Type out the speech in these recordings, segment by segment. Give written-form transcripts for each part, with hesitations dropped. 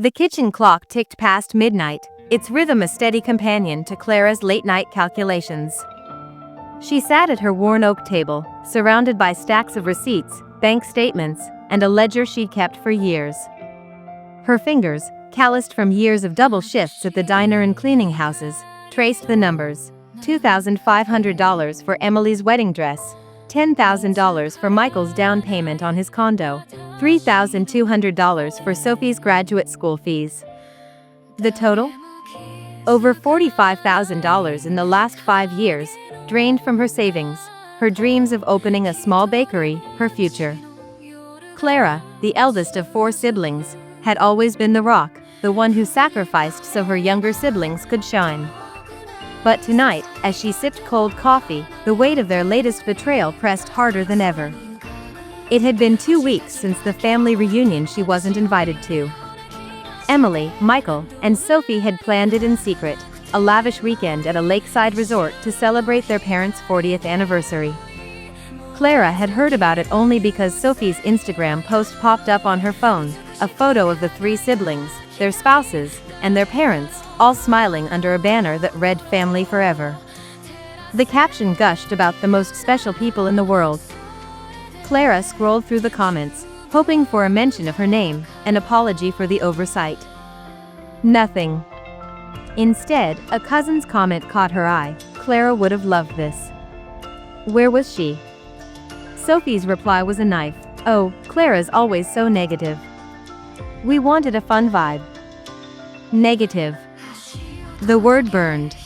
The kitchen clock ticked past midnight, its rhythm a steady companion to Clara's late-night calculations. She sat at her worn oak table, surrounded by stacks of receipts, bank statements, and a ledger she'd kept for years. Her fingers, calloused from years of double shifts at the diner and cleaning houses, traced the numbers. $2,500 for Emily's wedding dress, $10,000 for Michael's down payment on his condo, $3,200 for Sophie's graduate school fees. The total? Over $45,000 in the last 5 years, drained from her savings, her dreams of opening a small bakery, her future. Clara, the eldest of 4 siblings, had always been the rock, the one who sacrificed so her younger siblings could shine. But tonight, as she sipped cold coffee, the weight of their latest betrayal pressed harder than ever. It had been 2 weeks since the family reunion she wasn't invited to. Emily, Michael, and Sophie had planned it in secret, a lavish weekend at a lakeside resort to celebrate their parents' 40th anniversary. Clara had heard about it only because Sophie's Instagram post popped up on her phone, a photo of the 3 siblings, their spouses, and their parents, all smiling under a banner that read "Family Forever." The caption gushed about the most special people in the world. Clara scrolled through the comments, hoping for a mention of her name, an apology for the oversight. Nothing. Instead, a cousin's comment caught her eye. Clara would have loved this. Where was she? Sophie's reply was a knife. Oh, Clara's always so negative. We wanted a fun vibe. Negative. The word burned.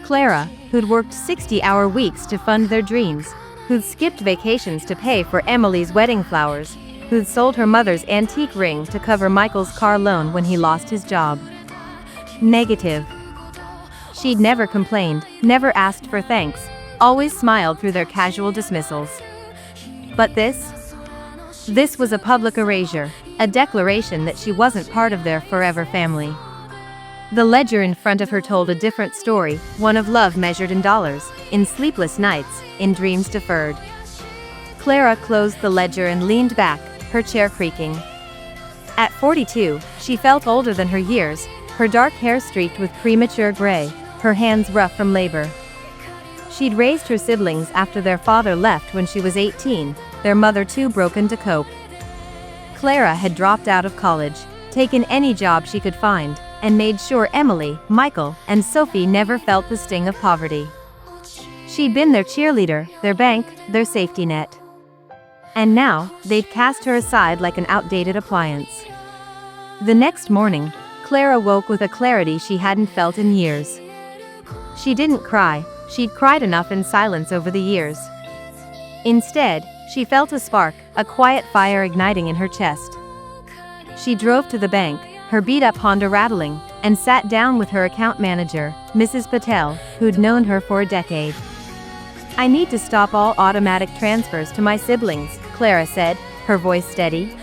Clara, who'd worked 60-hour weeks to fund their dreams, who'd skipped vacations to pay for Emily's wedding flowers, who'd sold her mother's antique ring to cover Michael's car loan when he lost his job. Negative. She'd never complained, never asked for thanks, always smiled through their casual dismissals. But this was a public erasure, a declaration that she wasn't part of their forever family. The ledger in front of her told a different story, one of love measured in dollars, in sleepless nights, in dreams deferred. Clara closed the ledger and leaned back, her chair creaking. At 42, she felt older than her years, her dark hair streaked with premature gray, her hands rough from labor. She'd raised her siblings after their father left when she was 18, their mother too broken to cope. Clara had dropped out of college, taken any job she could find, and made sure Emily, Michael, and Sophie never felt the sting of poverty. She'd been their cheerleader, their bank, their safety net. And now, they'd cast her aside like an outdated appliance. The next morning, Clara woke with a clarity she hadn't felt in years. She didn't cry, she'd cried enough in silence over the years. Instead, she felt a spark, a quiet fire igniting in her chest. She drove to the bank, her beat-up Honda rattling, and sat down with her account manager, Mrs. Patel, who'd known her for a decade. I need to stop all automatic transfers to my siblings, Clara said, her voice steady.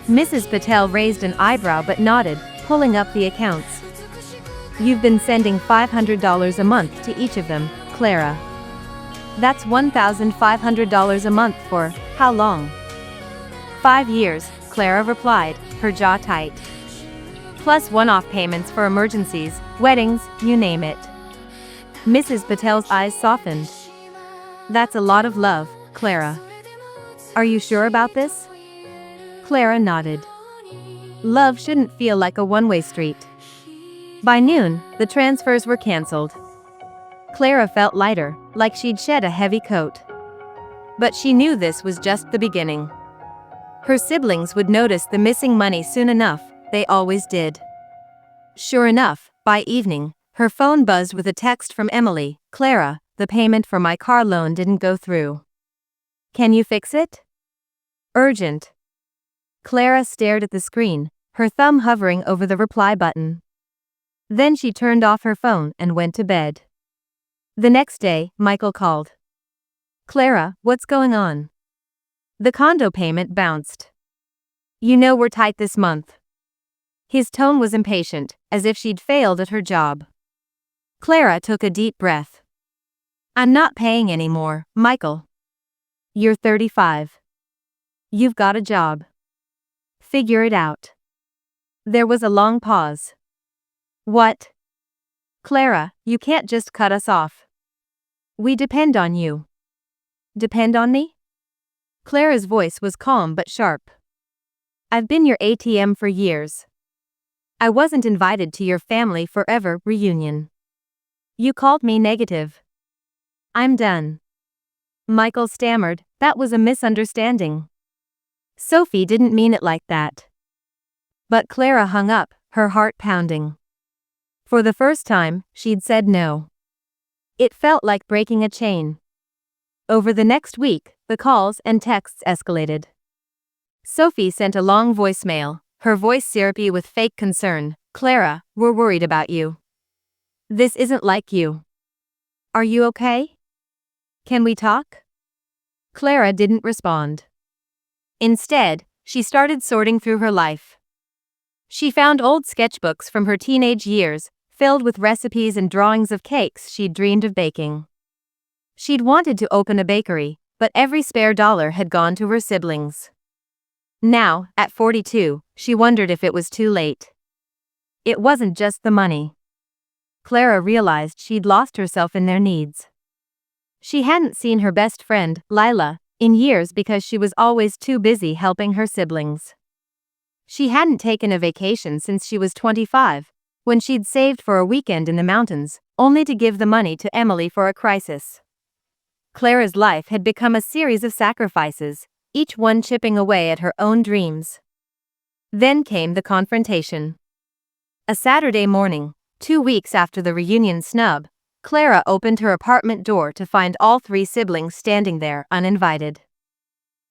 Mrs. Patel raised an eyebrow but nodded, pulling up the accounts. You've been sending $500 a month to each of them, Clara. That's $1,500 a month for, how long? 5 years, Clara replied, her jaw tight. Plus one-off payments for emergencies, weddings, you name it. Mrs. Patel's eyes softened. That's a lot of love, Clara. Are you sure about this? Clara nodded. Love shouldn't feel like a one-way street. By noon, the transfers were canceled. Clara felt lighter, like she'd shed a heavy coat. But she knew this was just the beginning. Her siblings would notice the missing money soon enough, they always did. Sure enough, by evening, her phone buzzed with a text from Emily. Clara, the payment for my car loan didn't go through. Can you fix it? Urgent. Clara stared at the screen, her thumb hovering over the reply button. Then she turned off her phone and went to bed. The next day, Michael called. Clara, what's going on? The condo payment bounced. You know we're tight this month. His tone was impatient, as if she'd failed at her job. Clara took a deep breath. I'm not paying anymore, Michael. You're 35. You've got a job. Figure it out. There was a long pause. What? Clara, you can't just cut us off. We depend on you. Depend on me? Clara's voice was calm but sharp. I've been your ATM for years. I wasn't invited to your family forever reunion. You called me negative. I'm done. Michael stammered, that was a misunderstanding. Sophie didn't mean it like that. But Clara hung up, her heart pounding. For the first time, she'd said no. It felt like breaking a chain. Over the next week, the calls and texts escalated. Sophie sent a long voicemail, her voice syrupy with fake concern. Clara, we're worried about you. This isn't like you. Are you okay? Can we talk? Clara didn't respond. Instead, she started sorting through her life. She found old sketchbooks from her teenage years, filled with recipes and drawings of cakes she'd dreamed of baking. She'd wanted to open a bakery, but every spare dollar had gone to her siblings. Now, at 42, she wondered if it was too late. It wasn't just the money. Clara realized she'd lost herself in their needs. She hadn't seen her best friend, Lila, in years because she was always too busy helping her siblings. She hadn't taken a vacation since she was 25, when she'd saved for a weekend in the mountains, only to give the money to Emily for a crisis. Clara's life had become a series of sacrifices, each one chipping away at her own dreams. Then came the confrontation. A Saturday morning, 2 weeks after the reunion snub, Clara opened her apartment door to find all 3 siblings standing there uninvited.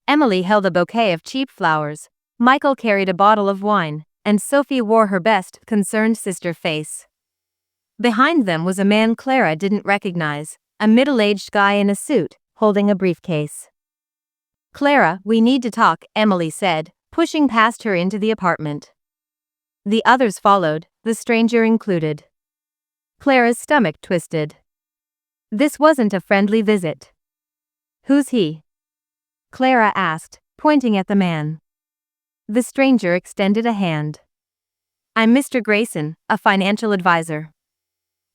Emily held a bouquet of cheap flowers, Michael carried a bottle of wine, and Sophie wore her best concerned sister face. Behind them was a man Clara didn't recognize, a middle-aged guy in a suit, holding a briefcase. Clara, we need to talk, Emily said, pushing past her into the apartment. The others followed, the stranger included. Clara's stomach twisted. This wasn't a friendly visit. Who's he? Clara asked, pointing at the man. The stranger extended a hand. I'm Mr. Grayson, a financial advisor.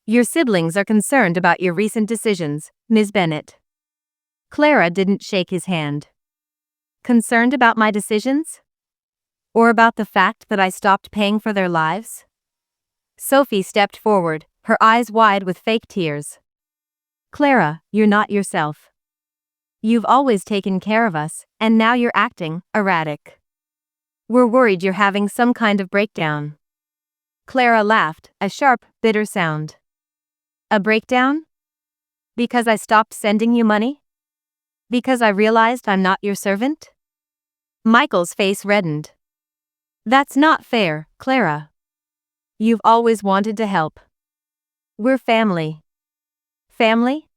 Your siblings are concerned about your recent decisions, Ms. Bennett. Clara didn't shake his hand. Concerned about my decisions? Or about the fact that I stopped paying for their lives? Sophie stepped forward, her eyes wide with fake tears. Clara, you're not yourself. You've always taken care of us, and now you're acting erratic. We're worried you're having some kind of breakdown. Clara laughed, a sharp, bitter sound. A breakdown? Because I stopped sending you money? Because I realized I'm not your servant? Michael's face reddened. That's not fair, Clara. You've always wanted to help. We're family. Family?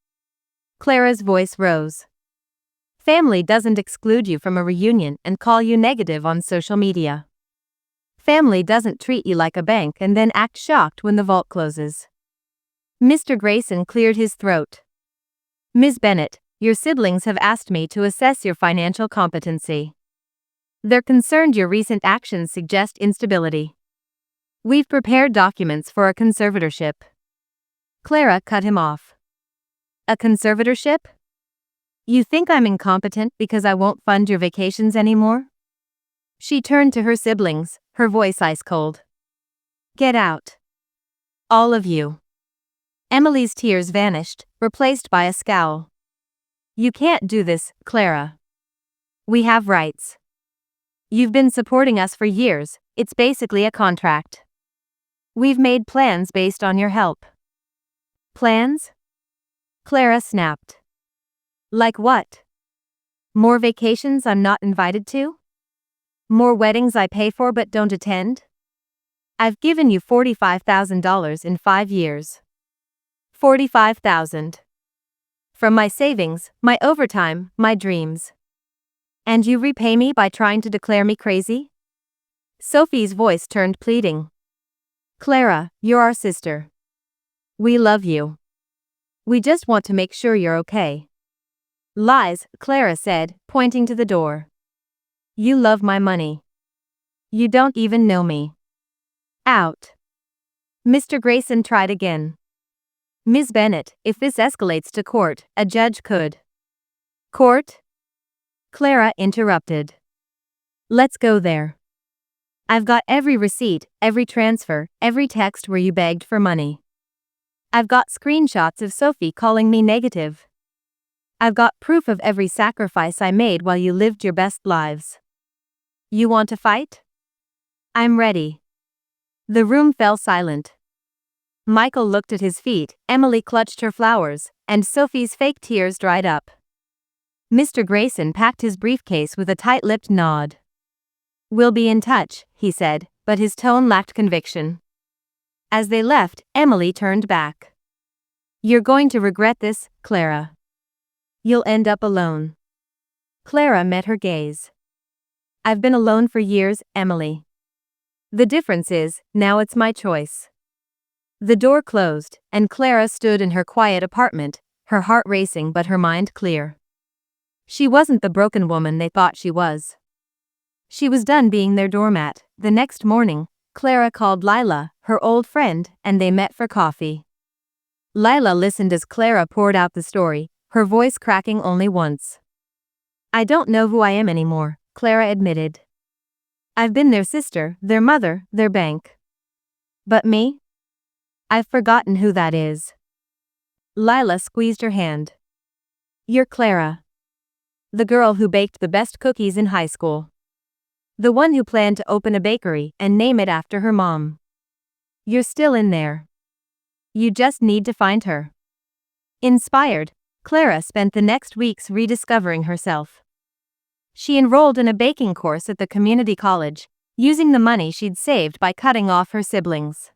Clara's voice rose. Family doesn't exclude you from a reunion and call you negative on social media. Family doesn't treat you like a bank and then act shocked when the vault closes. Mr. Grayson cleared his throat. Ms. Bennett, your siblings have asked me to assess your financial competency. They're concerned your recent actions suggest instability. We've prepared documents for a conservatorship. Clara cut him off. A conservatorship? You think I'm incompetent because I won't fund your vacations anymore? She turned to her siblings, her voice ice cold. Get out. All of you. Emily's tears vanished, replaced by a scowl. You can't do this, Clara. We have rights. You've been supporting us for years, it's basically a contract. We've made plans based on your help. Plans? Clara snapped. Like what? More vacations I'm not invited to? More weddings I pay for but don't attend? I've given you $45,000 in 5 years. $45,000. From my savings, my overtime, my dreams. And you repay me by trying to declare me crazy? Sophie's voice turned pleading. Clara, you're our sister. We love you. We just want to make sure you're okay. Lies, Clara said, pointing to the door. You love my money. You don't even know me. Out. Mr. Grayson tried again. Ms. Bennett, if this escalates to court, a judge could. Court? Clara interrupted. Let's go there. I've got every receipt, every transfer, every text where you begged for money. I've got screenshots of Sophie calling me negative. I've got proof of every sacrifice I made while you lived your best lives. You want to fight? I'm ready. The room fell silent. Michael looked at his feet, Emily clutched her flowers, and Sophie's fake tears dried up. Mr. Grayson packed his briefcase with a tight-lipped nod. We'll be in touch, he said, but his tone lacked conviction. As they left, Emily turned back. You're going to regret this, Clara. You'll end up alone. Clara met her gaze. I've been alone for years, Emily. The difference is, now it's my choice. The door closed, and Clara stood in her quiet apartment, her heart racing but her mind clear. She wasn't the broken woman they thought she was. She was done being their doormat. The next morning, Clara called Lila, her old friend, and they met for coffee. Lila listened as Clara poured out the story, her voice cracking only once. I don't know who I am anymore, Clara admitted. I've been their sister, their mother, their bank. But me? I've forgotten who that is. Lila squeezed her hand. You're Clara. The girl who baked the best cookies in high school. The one who planned to open a bakery and name it after her mom. You're still in there. You just need to find her. Inspired, Clara spent the next weeks rediscovering herself. She enrolled in a baking course at the community college, using the money she'd saved by cutting off her siblings.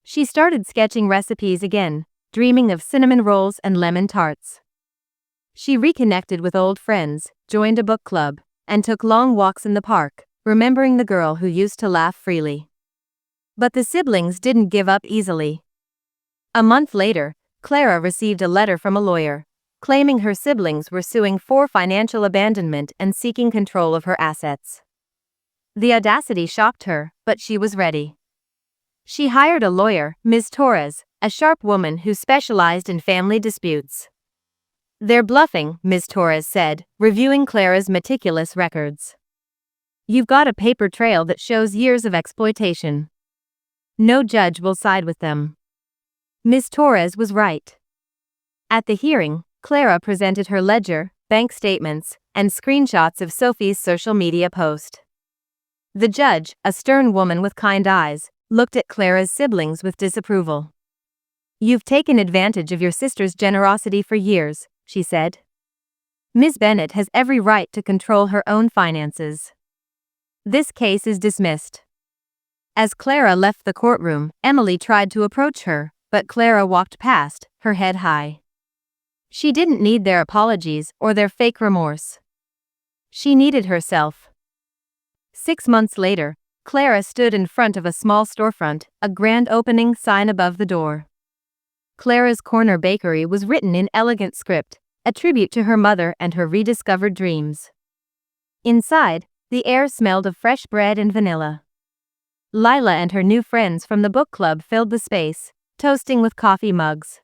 She started sketching recipes again, dreaming of cinnamon rolls and lemon tarts. She reconnected with old friends, joined a book club, and took long walks in the park, remembering the girl who used to laugh freely. But the siblings didn't give up easily. A month later, Clara received a letter from a lawyer, claiming her siblings were suing for financial abandonment and seeking control of her assets. The audacity shocked her, but she was ready. She hired a lawyer, Ms. Torres, a sharp woman who specialized in family disputes. They're bluffing, Ms. Torres said, reviewing Clara's meticulous records. You've got a paper trail that shows years of exploitation. No judge will side with them. Ms. Torres was right. At the hearing, Clara presented her ledger, bank statements, and screenshots of Sophie's social media post. The judge, a stern woman with kind eyes, looked at Clara's siblings with disapproval. You've taken advantage of your sister's generosity for years, she said. Ms. Bennett has every right to control her own finances. This case is dismissed. As Clara left the courtroom, Emily tried to approach her, but Clara walked past, her head high. She didn't need their apologies or their fake remorse. She needed herself. 6 months later, Clara stood in front of a small storefront, a grand opening sign above the door. Clara's Corner Bakery was written in elegant script, a tribute to her mother and her rediscovered dreams. Inside, the air smelled of fresh bread and vanilla. Lila and her new friends from the book club filled the space, toasting with coffee mugs.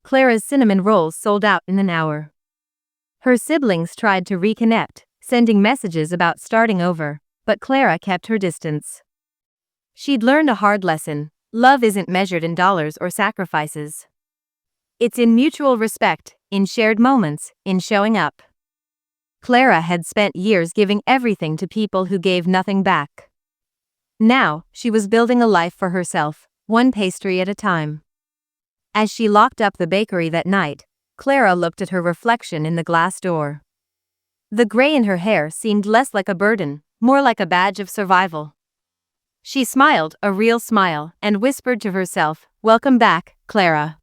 Clara's cinnamon rolls sold out in an hour. Her siblings tried to reconnect, sending messages about starting over, but Clara kept her distance. She'd learned a hard lesson: love isn't measured in dollars or sacrifices. It's in mutual respect, in shared moments, in showing up. Clara had spent years giving everything to people who gave nothing back. Now, she was building a life for herself, one pastry at a time. As she locked up the bakery that night, Clara looked at her reflection in the glass door. The gray in her hair seemed less like a burden, more like a badge of survival. She smiled, a real smile, and whispered to herself, "Welcome back, Clara."